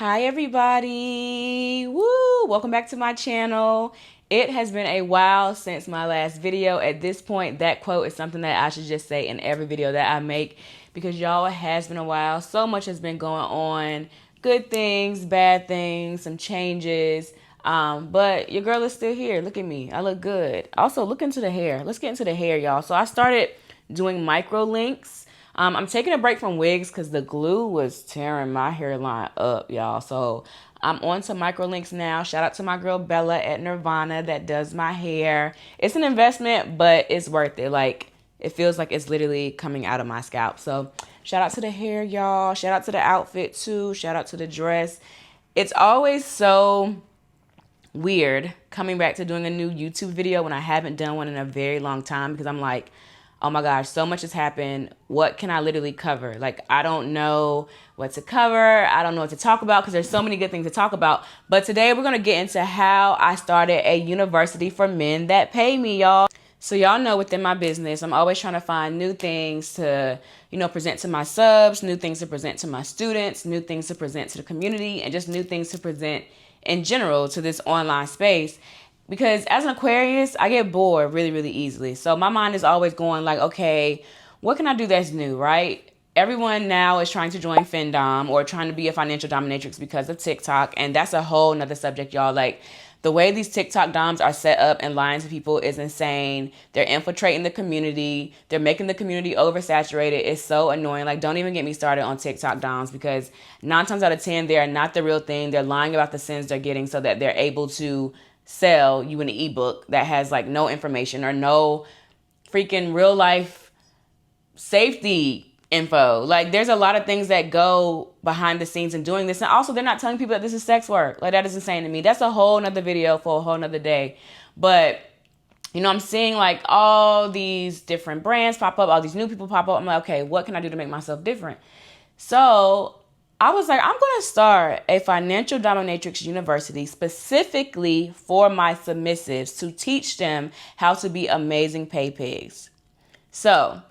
Hi everybody, woo! Welcome back to my channel. It has been a while since my last video. At this point, that quote is something that I should just say in every video that I make because y'all, it has been a while. So much has been going on, good things, bad things, some changes, but your girl is still here. Look at me, I look good. Also, look into the hair. Let's get into the hair, y'all. So I started doing micro links. I'm taking a break from wigs because the glue was tearing my hairline up, y'all. So I'm on to microlinks now. Shout out to my girl Bella at Nirvana that does my hair. It's an investment, but it's worth it. Like, it feels like it's literally coming out of my scalp. So shout out to the hair, y'all. Shout out to the outfit too. Shout out to the dress. It's always so weird coming back to doing a new YouTube video when I haven't done one in a very long time because I'm like, oh my gosh, so much has happened. What can I literally cover? Like, I don't know what to cover. I don't know what to talk about because there's so many good things to talk about. But today we're going to get into how I started a university for men that pay me, y'all. So y'all know within my business, I'm always trying to find new things to, present to my subs, new things to present to my students, new things to present to the community, and just new things to present in general to this online space. Because as an Aquarius, I get bored really, really easily. So my mind is always going like, okay, what can I do that's new, right? Everyone now is trying to join Findom or trying to be a financial dominatrix because of TikTok. And that's a whole nother subject, y'all. Like, the way these TikTok doms are set up and lying to people is insane. They're infiltrating the community. They're making the community oversaturated. It's so annoying. Like, don't even get me started on TikTok doms because 9 times out of 10, they are not the real thing. They're lying about the sins they're getting so that they're able to sell you an ebook that has like no information or no freaking real life safety info. Like, there's a lot of things that go behind the scenes in doing this. And also, they're not telling people that this is sex work. Like, that is insane to me. That's a whole nother video for a whole nother day. But, I'm seeing like all these different brands pop up, all these new people pop up. I'm like, okay, what can I do to make myself different? So I was like, I'm going to start a financial dominatrix university specifically for my submissives to teach them how to be amazing pay pigs. So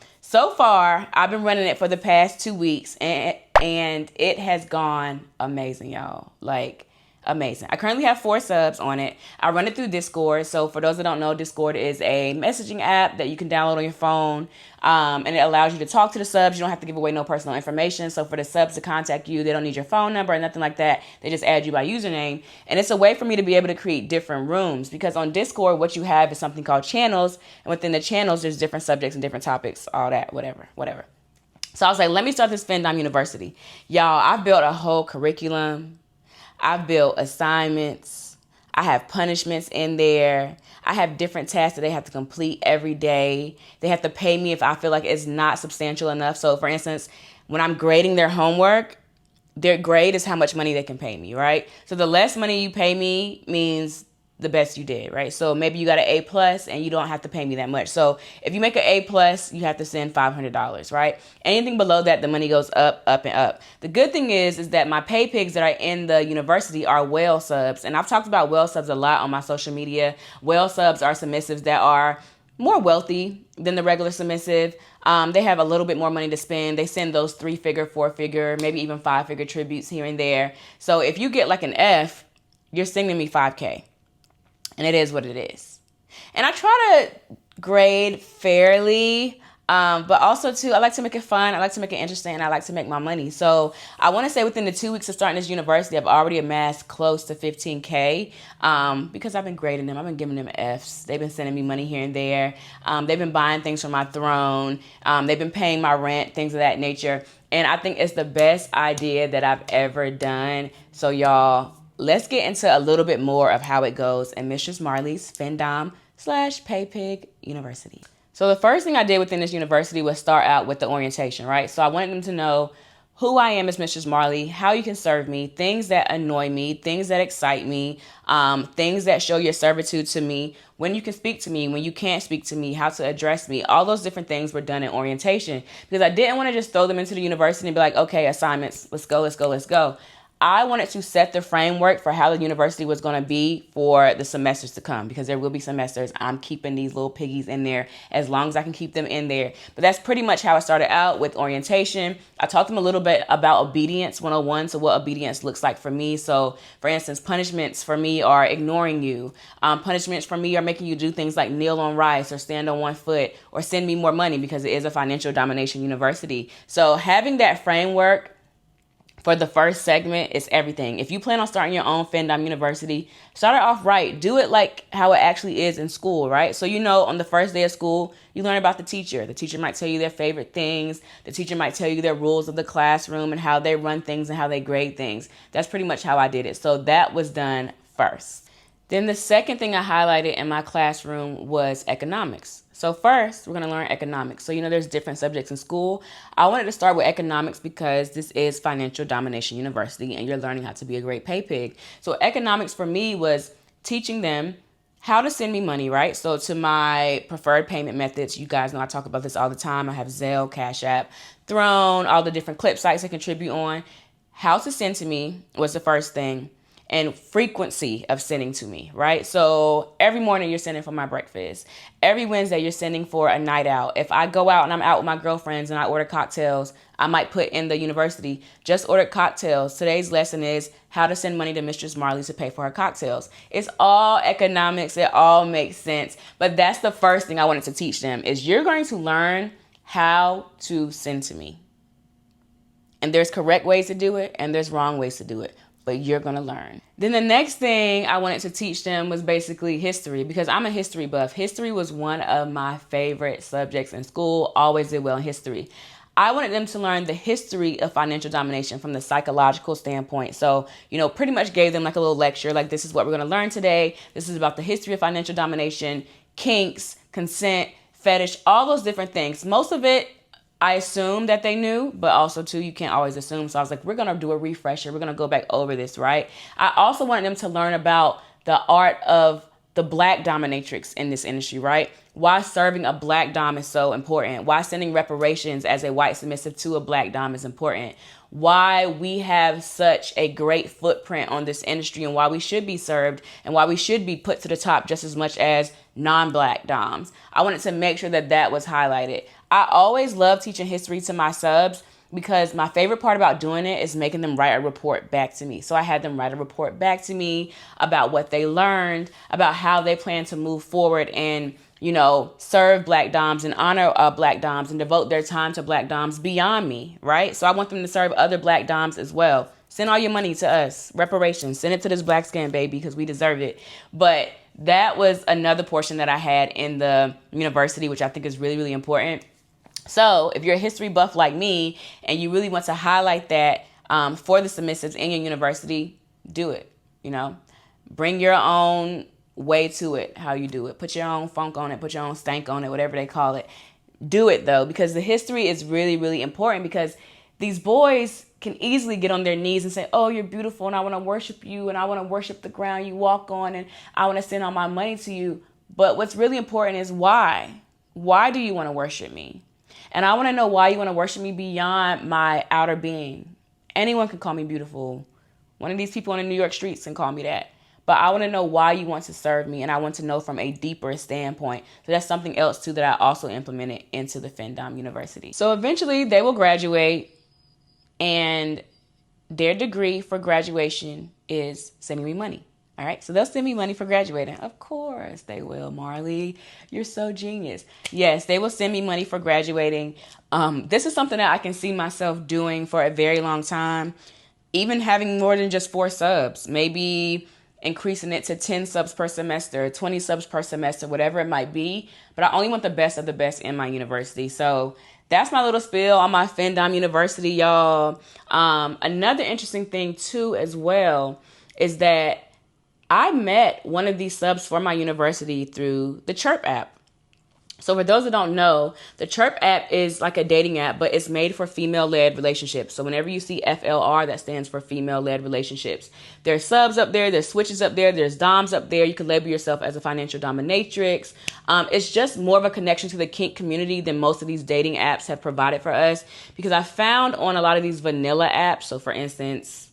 far, I've been running it for the past 2 weeks and it has gone amazing, y'all. Like, amazing. I currently have 4 subs on it. I run it through Discord. So for those that don't know, Discord is a messaging app that you can download on your phone. And it allows you to talk to the subs. You don't have to give away no personal information. So for the subs to contact you, they don't need your phone number or nothing like that. They just add you by username. And it's a way for me to be able to create different rooms because on Discord, what you have is something called channels. And within the channels, there's different subjects and different topics, all that, whatever. So I was like, let me start this Findom University. Y'all, I've built a whole curriculum. I've built assignments. I have punishments in there. I have different tasks that they have to complete every day. They have to pay me if I feel like it's not substantial enough. So for instance, when I'm grading their homework, their grade is how much money they can pay me, right? So the less money you pay me means the best you did, right? So maybe you got an A+ and you don't have to pay me that much. So if you make an A+, you have to send $500, right? Anything below that, the money goes up, up, and up. The good thing is that my pay pigs that are in the university are whale subs. And I've talked about whale subs a lot on my social media. Whale subs are submissives that are more wealthy than the regular submissive. They have a little bit more money to spend. They send those 3-figure, 4-figure, maybe even 5-figure tributes here and there. So if you get like an F, you're sending me $5K. And it is what it is. And I try to grade fairly, but also too, I like to make it fun. I like to make it interesting. And I like to make my money. So I want to say within the 2 weeks of starting this university, I've already amassed close to $15K because I've been grading them. I've been giving them Fs. They've been sending me money here and there. They've been buying things from my throne. They've been paying my rent, things of that nature. And I think it's the best idea that I've ever done. So y'all, let's get into a little bit more of how it goes in Mistress Marley's Findom/Paypig University. So the first thing I did within this university was start out with the orientation, right? So I wanted them to know who I am as Mistress Marley, how you can serve me, things that annoy me, things that excite me, things that show your servitude to me, when you can speak to me, when you can't speak to me, how to address me. All those different things were done in orientation because I didn't want to just throw them into the university and be like, okay, assignments, let's go. I wanted to set the framework for how the university was going to be for the semesters to come, because there will be semesters. I'm keeping these little piggies in there as long as I can keep them in there. But that's pretty much how I started out with orientation. I talked to them a little bit about obedience 101, so what obedience looks like for me. So for instance, punishments for me are ignoring you. Punishments for me are making you do things like kneel on rice or stand on one foot or send me more money, because it is a financial domination university. So having that framework for the first segment is everything. If you plan on starting your own FinDom University, start it off right. Do it like how it actually is in school, right? So, on the first day of school, you learn about the teacher. The teacher might tell you their favorite things. The teacher might tell you their rules of the classroom and how they run things and how they grade things. That's pretty much how I did it. So that was done first. Then the second thing I highlighted in my classroom was economics. So first, we're going to learn economics. So, there's different subjects in school. I wanted to start with economics because this is Financial Domination University and you're learning how to be a great pay pig. So economics for me was teaching them how to send me money, right? So to my preferred payment methods, you guys know I talk about this all the time. I have Zelle, Cash App, Throne, all the different clip sites I contribute on. How to send to me was the first thing. And frequency of sending to me, right? So every morning you're sending for my breakfast. Every Wednesday you're sending for a night out. If I go out and I'm out with my girlfriends and I order cocktails, I might put in the university, just ordered cocktails. Today's lesson is how to send money to Mistress Marley to pay for her cocktails. It's all economics. It all makes sense. But that's the first thing I wanted to teach them is you're going to learn how to send to me. And there's correct ways to do it and there's wrong ways to do it. But you're going to learn. Then the next thing I wanted to teach them was basically history, because I'm a history buff. History was one of my favorite subjects in school, always did well in history. I wanted them to learn the history of financial domination from the psychological standpoint. So, pretty much gave them like a little lecture, like this is what we're going to learn today. This is about the history of financial domination, kinks, consent, fetish, all those different things. Most of it, I assumed that they knew, but also too, you can't always assume. So I was like, we're going to do a refresher. We're going to go back over this, right? I also wanted them to learn about the art of the Black dominatrix in this industry, right? Why serving a Black dom is so important. Why sending reparations as a white submissive to a Black dom is important. Why we have such a great footprint on this industry and why we should be served and why we should be put to the top just as much as non-Black doms. I wanted to make sure that that was highlighted. I always love teaching history to my subs because my favorite part about doing it is making them write a report back to me. So I had them write a report back to me about what they learned, about how they plan to move forward and, serve Black doms and honor Black doms and devote their time to Black doms beyond me, right? So I want them to serve other Black doms as well. Send all your money to us, reparations, send it to this black skin baby because we deserve it. But that was another portion that I had in the university, which I think is really, really important. So if you're a history buff like me and you really want to highlight that for the submissives in your university, do it. Bring your own way to it, how you do it. Put your own funk on it, put your own stank on it, whatever they call it. Do it though, because the history is really, really important because these boys can easily get on their knees and say, oh, you're beautiful and I want to worship you and I want to worship the ground you walk on and I want to send all my money to you. But what's really important is why? Why do you want to worship me? And I want to know why you want to worship me beyond my outer being. Anyone can call me beautiful. One of these people on the New York streets can call me that. But I want to know why you want to serve me. And I want to know from a deeper standpoint. So that's something else, too, that I also implemented into the FinDom University. So eventually they will graduate. And their degree for graduation is sending me money. All right. So they'll send me money for graduating. Of course they will, Marley. You're so genius. Yes, they will send me money for graduating. This is something that I can see myself doing for a very long time. Even having more than just 4 subs, maybe increasing it to 10 subs per semester, 20 subs per semester, whatever it might be. But I only want the best of the best in my university. So that's my little spiel on my FinDom University, y'all. Another interesting thing, too, as well, is that I met one of these subs for my university through the Chyrpe app. So for those that don't know, the Chyrpe app is like a dating app, but it's made for female-led relationships. So whenever you see FLR, that stands for female-led relationships. There's subs up there, there's switches up there, there's doms up there. You can label yourself as a financial dominatrix. It's just more of a connection to the kink community than most of these dating apps have provided for us. Because I found on a lot of these vanilla apps, so for instance,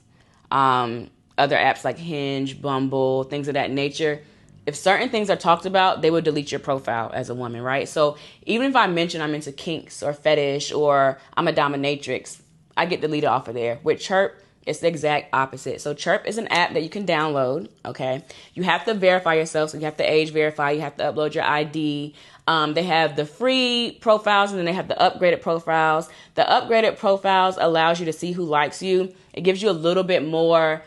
other apps like Hinge, Bumble, things of that nature. If certain things are talked about, they will delete your profile as a woman, right? So even if I mention I'm into kinks or fetish or I'm a dominatrix, I get deleted off of there. With Chyrpe, it's the exact opposite. So Chyrpe is an app that you can download, okay? You have to verify yourself, so you have to age verify, you have to upload your ID. They have the free profiles and then they have the upgraded profiles. The upgraded profiles allows you to see who likes you. It gives you a little bit more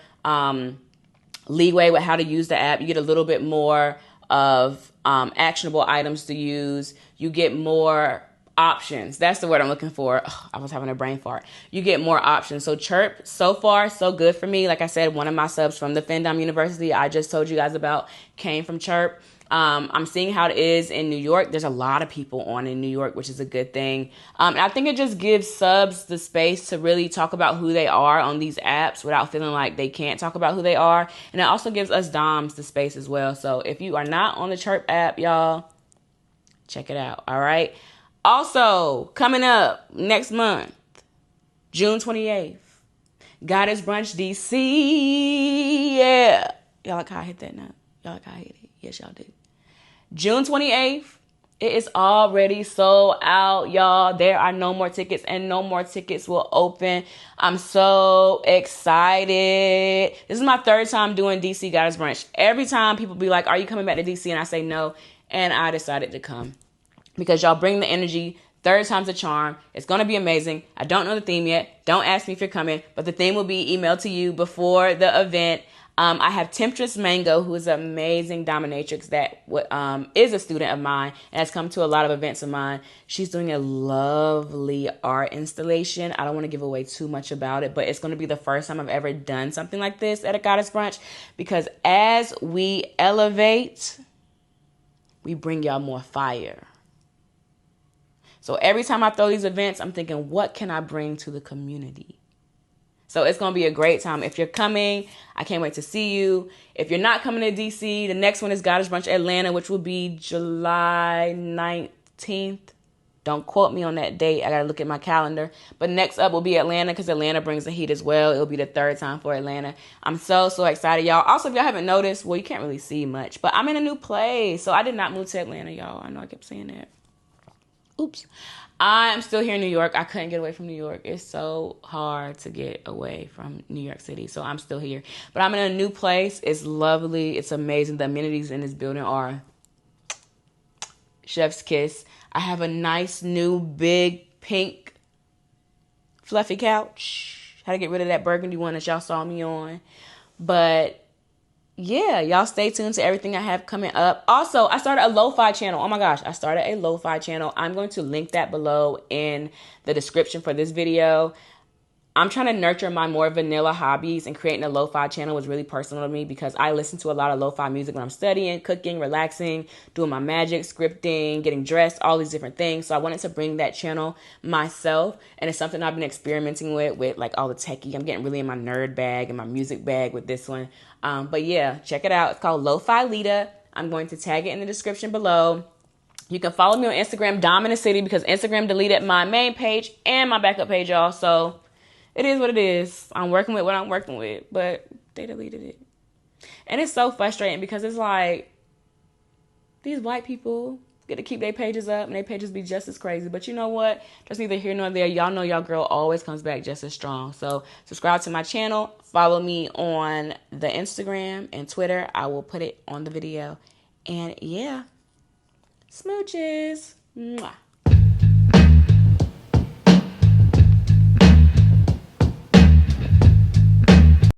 leeway with how to use the app. You get a little bit more of actionable items to use. You get more options. That's the word I'm looking for. Ugh, I was having a brain fart. You get more options. So Chyrpe, so far, so good for me. Like I said, one of my subs from the Findom University I just told you guys about came from Chyrpe. I'm seeing how it is in New York. There's a lot of people on in New York, which is a good thing. And I think it just gives subs the space to really talk about who they are on these apps without feeling like they can't talk about who they are. And it also gives us doms the space as well. So if you are not on the Chyrpe app, y'all, check it out. All right. Also, coming up next month, June 28th, Goddess Brunch DC. Yeah. Y'all like how I hit that note? Y'all like how I hit it? Yes, y'all did. June 28th, it is already sold out, y'all. There are no more tickets and no more tickets will open. I'm so excited. This is my third time doing DC Goddess Brunch. Every time people be like, are you coming back to DC? And I say no. And I decided to come because y'all bring the energy. Third time's a charm. It's going to be amazing. I don't know the theme yet. Don't ask me if you're coming, but the theme will be emailed to you before the event. I have Temptress Mango, who is an amazing dominatrix that is a student of mine and has come to a lot of events of mine. She's doing a lovely art installation. I don't want to give away too much about it, but it's going to be the first time I've ever done something like this at a Goddess Brunch, because as we elevate, we bring y'all more fire. So every time I throw these events, I'm thinking, what can I bring to the community? So it's going to be a great time. If you're coming, I can't wait to see you. If you're not coming to DC, the next one is Goddess Brunch Atlanta, which will be July 19th. Don't quote me on that date. I got to look at my calendar. But next up will be Atlanta, because Atlanta brings the heat as well. It'll be the third time for Atlanta. I'm so excited, y'all. Also, if y'all haven't noticed, well, you can't really see much, but I'm in a new place. So I did not move to Atlanta, y'all. I know I kept saying that. Oops. I'm still here in New York. I couldn't get away from New York. It's so hard to get away from New York City. So I'm still here. But I'm in a new place. It's lovely. It's amazing. The amenities in this building are chef's kiss. I have a nice new big pink fluffy couch. Had to get rid of that burgundy one that y'all saw me on. But yeah, y'all stay tuned to everything I have coming up. Also, I started a lo-fi channel. Oh my gosh, I started a lo-fi channel. I'm going to link that below in the description for this video. I'm trying to nurture my more vanilla hobbies, and creating a lo-fi channel was really personal to me because I listen to a lot of lo-fi music when I'm studying, cooking, relaxing, doing my magic, scripting, getting dressed, all these different things. So I wanted to bring that channel myself, and it's something I've been experimenting with like all the techie. I'm getting really in my nerd bag and my music bag with this one. But yeah, check it out. It's called Lo-Fi Lita. I'm going to tag it in the description below. You can follow me on Instagram, Dom in the City, because Instagram deleted my main page and my backup page, y'all. So it is what it is. I'm working with what I'm working with, but they deleted it. And it's so frustrating because it's like these white people get to keep their pages up and their pages be just as crazy. But you know what? That's neither here nor there. Y'all know y'all girl always comes back just as strong. So subscribe to my channel. Follow me on the Instagram and Twitter. I will put it on the video. And yeah, smooches. Mwah.